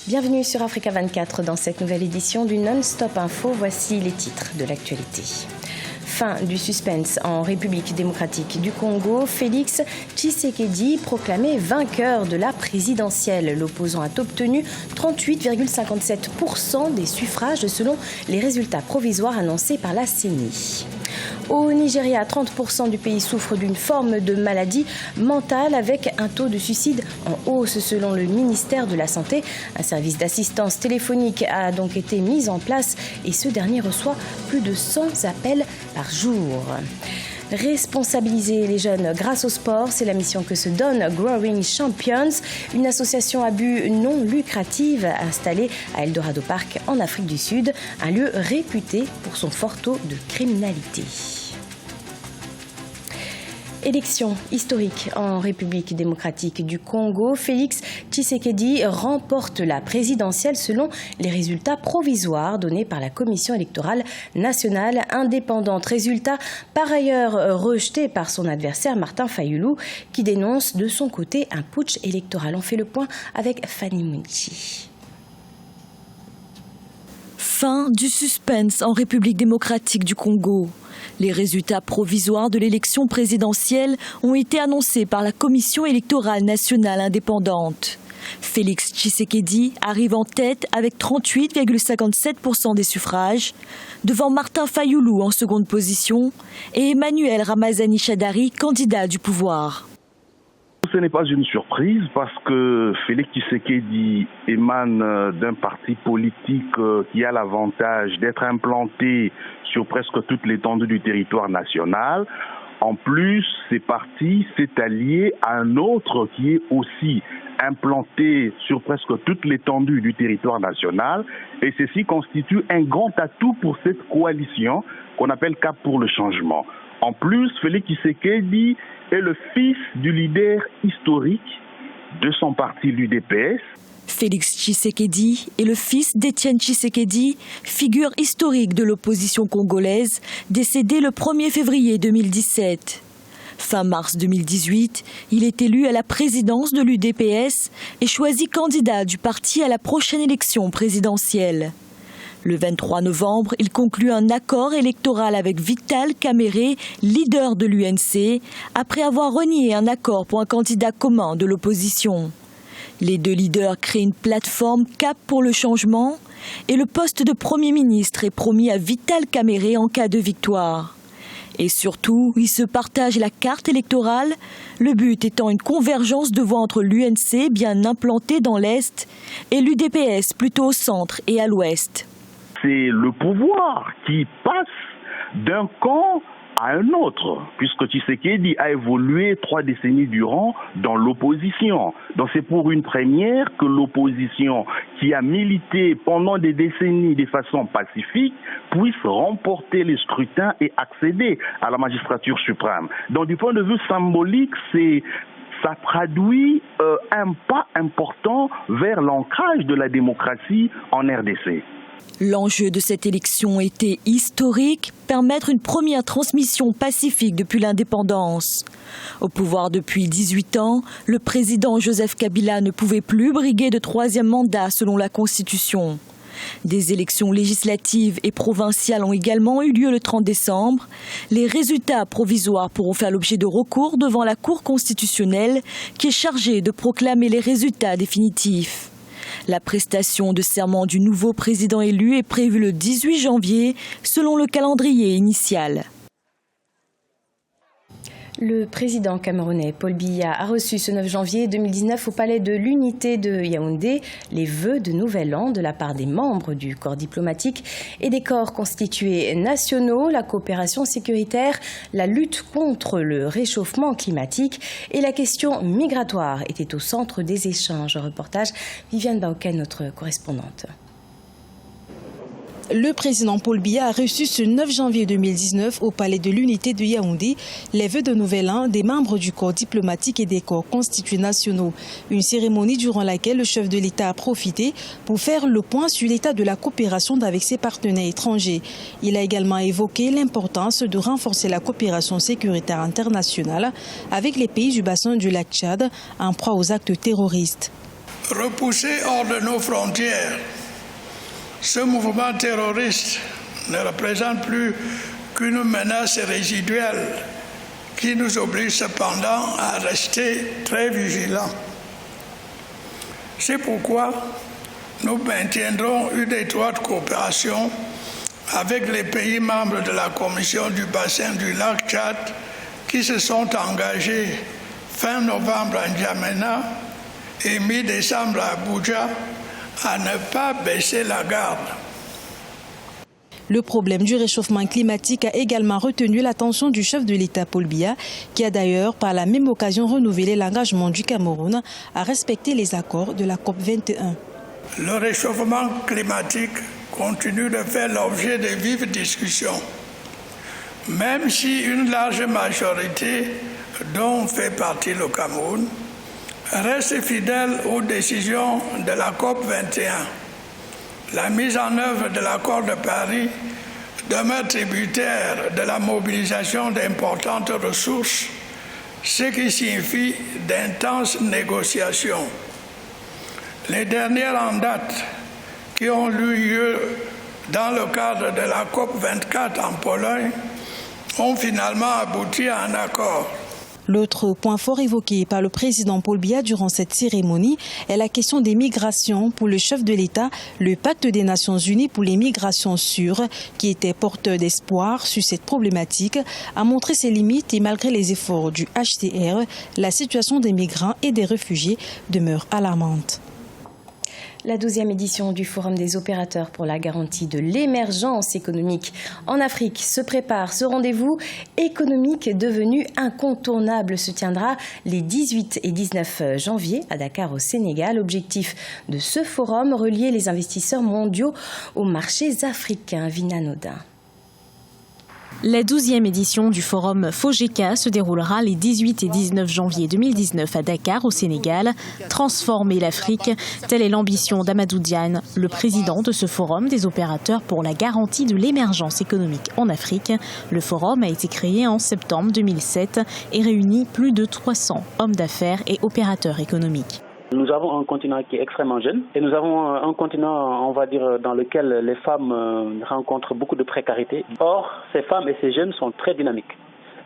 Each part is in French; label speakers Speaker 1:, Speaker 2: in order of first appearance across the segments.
Speaker 1: Bienvenue sur Africa 24 dans cette nouvelle édition du Non-Stop Info. Voici les titres de l'actualité. Fin du suspense en République démocratique du Congo. Félix Tshisekedi proclamé vainqueur de la présidentielle. L'opposant a obtenu 38,57% des suffrages selon les résultats provisoires annoncés par la CENI. Au Nigeria, 30% du pays souffre d'une forme de maladie mentale avec un taux de suicide en hausse selon le ministère de la Santé. Un service d'assistance téléphonique a donc été mis en place et ce dernier reçoit plus de 100 appels par jour. Responsabiliser les jeunes grâce au sport, c'est la mission que se donne Growing Champions, une association à but non lucratif installée à Eldorado Park en Afrique du Sud, un lieu réputé pour son fort taux de criminalité. Élection historique en République démocratique du Congo. Félix Tshisekedi remporte la présidentielle selon les résultats provisoires donnés par la Commission électorale nationale indépendante. Résultat par ailleurs rejeté par son adversaire Martin Fayulu qui dénonce de son côté un putsch électoral. On fait le point avec Fanny Munchi.
Speaker 2: Fin du suspense en République démocratique du Congo. Les résultats provisoires de l'élection présidentielle ont été annoncés par la Commission électorale nationale indépendante. Félix Tshisekedi arrive en tête avec 38,57% des suffrages, devant Martin Fayulu en seconde position et Emmanuel Ramazani Shadari, candidat du pouvoir.
Speaker 3: Ce n'est pas une surprise parce que Félix Tshisekedi émane d'un parti politique qui a l'avantage d'être implanté sur presque toute l'étendue du territoire national. En plus, ce parti s'est allié à un autre qui est aussi implanté sur presque toute l'étendue du territoire national et ceci constitue un grand atout pour cette coalition qu'on appelle Cap pour le changement. En plus, Félix Tshisekedi est le fils du leader historique de son parti, l'UDPS.
Speaker 2: Félix Tshisekedi est le fils d'Étienne Tshisekedi, figure historique de l'opposition congolaise, décédé le 1er février 2017. Fin mars 2018, il est élu à la présidence de l'UDPS et choisi candidat du parti à la prochaine élection présidentielle. Le 23 novembre, il conclut un accord électoral avec Vital Kamerhe, leader de l'UNC, après avoir renié un accord pour un candidat commun de l'opposition. Les deux leaders créent une plateforme Cap pour le changement et le poste de Premier ministre est promis à Vital Kamerhe en cas de victoire. Et surtout, ils se partagent la carte électorale, le but étant une convergence de voix entre l'UNC, bien implantée dans l'Est, et l'UDPS, plutôt au centre et à l'Ouest.
Speaker 3: C'est le pouvoir qui passe d'un camp à un autre, puisque Tshisekedi a évolué 3 décennies durant dans l'opposition. Donc c'est pour une première que l'opposition, qui a milité pendant des décennies de façon pacifique, puisse remporter les scrutins et accéder à la magistrature suprême. Donc du point de vue symbolique, ça traduit un pas important vers l'ancrage de la démocratie en RDC.
Speaker 2: L'enjeu de cette élection était historique, permettre une première transmission pacifique depuis l'indépendance. Au pouvoir depuis 18 ans, le président Joseph Kabila ne pouvait plus briguer de 3e mandat selon la Constitution. Des élections législatives et provinciales ont également eu lieu le 30 décembre. Les résultats provisoires pourront faire l'objet de recours devant la Cour constitutionnelle qui est chargée de proclamer les résultats définitifs. La prestation de serment du nouveau président élu est prévue le 18 janvier, selon le calendrier initial.
Speaker 1: Le président camerounais Paul Biya a reçu ce 9 janvier 2019 au palais de l'Unité de Yaoundé les vœux de Nouvel An de la part des membres du corps diplomatique et des corps constitués nationaux, la coopération sécuritaire, la lutte contre le réchauffement climatique et la question migratoire étaient au centre des échanges. Reportage Viviane Baoken, notre correspondante.
Speaker 4: Le président Paul Biya a reçu ce 9 janvier 2019 au palais de l'Unité de Yaoundé les vœux de Nouvel An des membres du corps diplomatique et des corps constitués nationaux. Une cérémonie durant laquelle le chef de l'État a profité pour faire le point sur l'état de la coopération avec ses partenaires étrangers. Il a également évoqué l'importance de renforcer la coopération sécuritaire internationale avec les pays du bassin du lac Tchad en proie aux actes terroristes.
Speaker 5: repoussé hors de nos frontières. Ce mouvement terroriste ne représente plus qu'une menace résiduelle qui nous oblige cependant à rester très vigilants. C'est pourquoi nous maintiendrons une étroite coopération avec les pays membres de la Commission du bassin du lac Tchad qui se sont engagés fin novembre à N'Djamena et mi-décembre à Abuja à ne pas baisser la garde.
Speaker 4: Le problème du réchauffement climatique a également retenu l'attention du chef de l'État Paul Biya, qui a d'ailleurs par la même occasion renouvelé l'engagement du Cameroun à respecter les accords de la COP21.
Speaker 5: Le réchauffement climatique continue de faire l'objet de vives discussions, même si une large majorité, dont fait partie le Cameroun, reste fidèle aux décisions de la COP21. La mise en œuvre de l'accord de Paris demeure tributaire de la mobilisation d'importantes ressources, ce qui signifie d'intenses négociations. Les dernières en date qui ont eu lieu dans le cadre de la COP24 en Pologne ont finalement abouti à un accord.
Speaker 4: L'autre point fort évoqué par le président Paul Biya durant cette cérémonie est la question des migrations. Pour le chef de l'État, le pacte des Nations Unies pour les migrations sûres, qui était porteur d'espoir sur cette problématique, a montré ses limites et malgré les efforts du HCR, la situation des migrants et des réfugiés demeure alarmante.
Speaker 1: La 12e édition du Forum des opérateurs pour la garantie de l'émergence économique en Afrique se prépare. Ce rendez-vous économique devenu incontournable se tiendra les 18 et 19 janvier à Dakar au Sénégal. Objectif de ce forum, relier les investisseurs mondiaux aux marchés africains. Vina Nodin.
Speaker 6: La 12e édition du forum FOGECA se déroulera les 18 et 19 janvier 2019 à Dakar, au Sénégal. Transformer l'Afrique, telle est l'ambition d'Amadou Diane, le président de ce forum des opérateurs pour la garantie de l'émergence économique en Afrique. Le forum a été créé en septembre 2007 et réunit plus de 300 hommes d'affaires et opérateurs économiques.
Speaker 7: Nous avons un continent qui est extrêmement jeune et nous avons un continent, on va dire, dans lequel les femmes rencontrent beaucoup de précarité. Or, ces femmes et ces jeunes sont très dynamiques.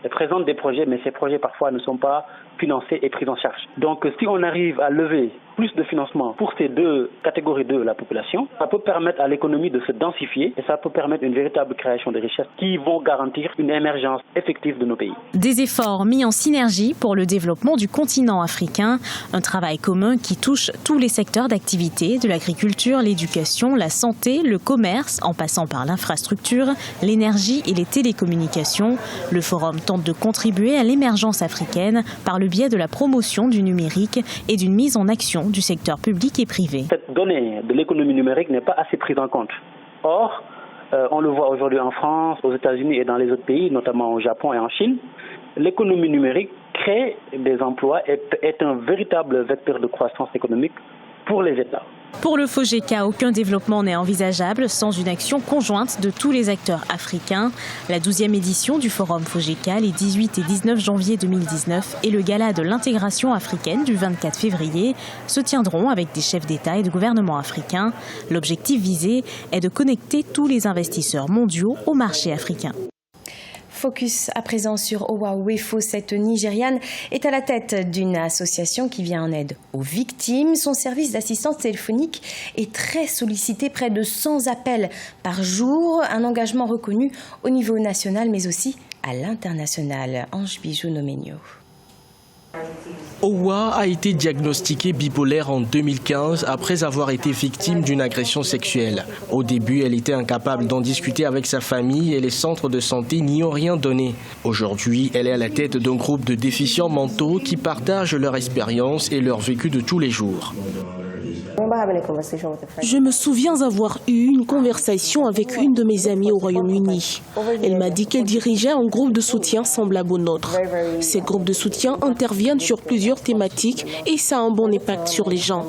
Speaker 7: Elles présentent des projets, mais ces projets parfois ne sont pas financés et pris en charge. Donc, si on arrive à lever plus de financement pour ces deux catégories de la population, ça peut permettre à l'économie de se densifier et ça peut permettre une véritable création de richesses qui vont garantir une émergence effective de nos pays.
Speaker 6: Des efforts mis en synergie pour le développement du continent africain, un travail commun qui touche tous les secteurs d'activité, de l'agriculture, l'éducation, la santé, le commerce, en passant par l'infrastructure, l'énergie et les télécommunications. Le forum tente de contribuer à l'émergence africaine par le biais de la promotion du numérique et d'une mise en action du secteur public et privé.
Speaker 7: Cette donnée de l'économie numérique n'est pas assez prise en compte. Or, on le voit aujourd'hui en France, aux États-Unis et dans les autres pays, notamment au Japon et en Chine. L'économie numérique crée des emplois et est un véritable vecteur de croissance économique pour les États.
Speaker 6: Pour le FOGECA, aucun développement n'est envisageable sans une action conjointe de tous les acteurs africains. La 12e édition du Forum FOGECA, les 18 et 19 janvier 2019, et le gala de l'intégration africaine du 24 février se tiendront avec des chefs d'État et de gouvernement africains. L'objectif visé est de connecter tous les investisseurs mondiaux au marché africain.
Speaker 1: Focus à présent sur Owa Wefo. Cette Nigériane est à la tête d'une association qui vient en aide aux victimes. Son service d'assistance téléphonique est très sollicité, près de 100 appels par jour. Un engagement reconnu au niveau national mais aussi à l'international. Ange Bijou Nomenio.
Speaker 8: Owa a été diagnostiquée bipolaire en 2015 après avoir été victime d'une agression sexuelle. Au début, elle était incapable d'en discuter avec sa famille et les centres de santé n'y ont rien donné. Aujourd'hui, elle est à la tête d'un groupe de déficients mentaux qui partagent leur expérience et leur vécu de tous les jours.
Speaker 9: Je me souviens avoir eu une conversation avec une de mes amies au Royaume-Uni. Elle m'a dit qu'elle dirigeait un groupe de soutien semblable au nôtre. Ces groupes de soutien interviennent sur plusieurs thématiques et ça a un bon impact sur les gens.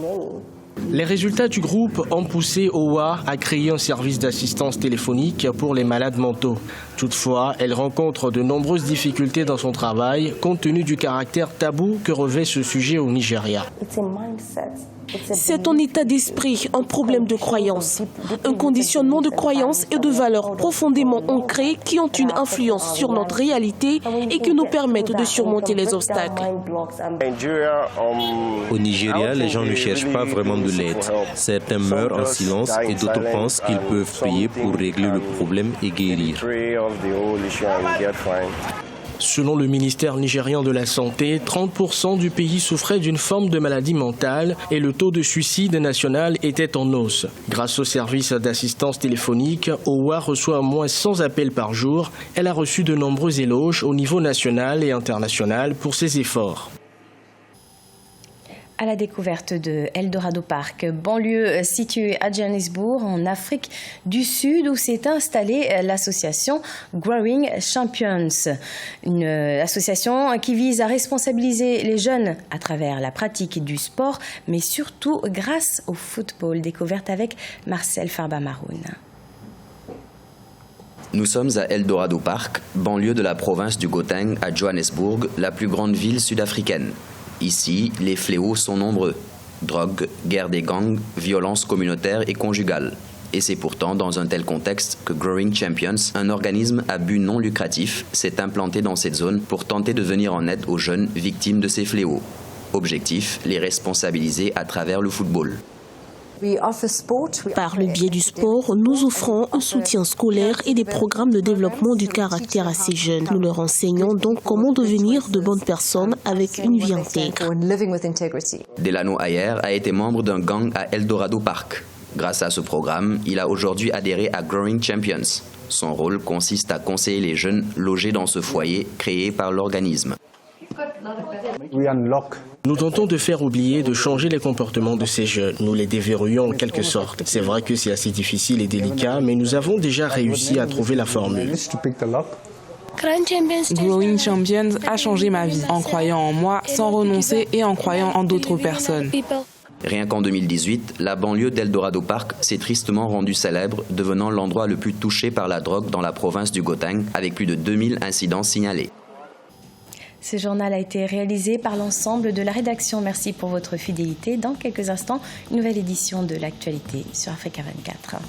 Speaker 8: Les résultats du groupe ont poussé Owa à créer un service d'assistance téléphonique pour les malades mentaux. Toutefois, elle rencontre de nombreuses difficultés dans son travail compte tenu du caractère tabou que revêt ce sujet au Nigeria.
Speaker 9: C'est un état d'esprit, un problème de croyance, un conditionnement de croyances et de valeurs profondément ancrées qui ont une influence sur notre réalité et qui nous permettent de surmonter les obstacles.
Speaker 10: Au Nigeria, les gens ne cherchent pas vraiment de l'aide. Certains meurent en silence et d'autres pensent qu'ils peuvent prier pour régler le problème et guérir.
Speaker 8: Selon le ministère nigérian de la Santé, 30% du pays souffrait d'une forme de maladie mentale et le taux de suicide national était en hausse. Grâce au service d'assistance téléphonique, OWA reçoit moins 100 appels par jour. Elle a reçu de nombreux éloges au niveau national et international pour ses efforts.
Speaker 1: À la découverte de Eldorado Park, banlieue située à Johannesburg, en Afrique du Sud, où s'est installée l'association Growing Champions. Une association qui vise à responsabiliser les jeunes à travers la pratique du sport, mais surtout grâce au football. Découverte avec Marcel Farba-Maroun.
Speaker 11: Nous sommes à Eldorado Park, banlieue de la province du Gauteng à Johannesburg, la plus grande ville sud-africaine. Ici, les fléaux sont nombreux. Drogue, guerre des gangs, violence communautaire et conjugale. Et c'est pourtant dans un tel contexte que Growing Champions, un organisme à but non lucratif, s'est implanté dans cette zone pour tenter de venir en aide aux jeunes victimes de ces fléaux. Objectif, les responsabiliser à travers le football.
Speaker 9: Par le biais du sport, nous offrons un soutien scolaire et des programmes de développement du caractère à ces jeunes. Nous leur enseignons donc comment devenir de bonnes personnes avec une vie intègre.
Speaker 11: Delano Ayer a été membre d'un gang à Eldorado Park. Grâce à ce programme, il a aujourd'hui adhéré à Growing Champions. Son rôle consiste à conseiller les jeunes logés dans ce foyer créé par l'organisme.
Speaker 8: Nous tentons de faire oublier, de changer les comportements de ces jeunes. Nous les déverrouillons en quelque sorte. C'est vrai que c'est assez difficile et délicat, mais nous avons déjà réussi à trouver la formule.
Speaker 12: Growing Champions a changé ma vie, en croyant en moi, sans renoncer et en croyant en d'autres personnes.
Speaker 11: Rien qu'en 2018, la banlieue d'Eldorado Park s'est tristement rendue célèbre, devenant l'endroit le plus touché par la drogue dans la province du Gauteng, avec plus de 2000 incidents signalés.
Speaker 1: Ce journal a été réalisé par l'ensemble de la rédaction. Merci pour votre fidélité. Dans quelques instants, une nouvelle édition de l'actualité sur Africa 24.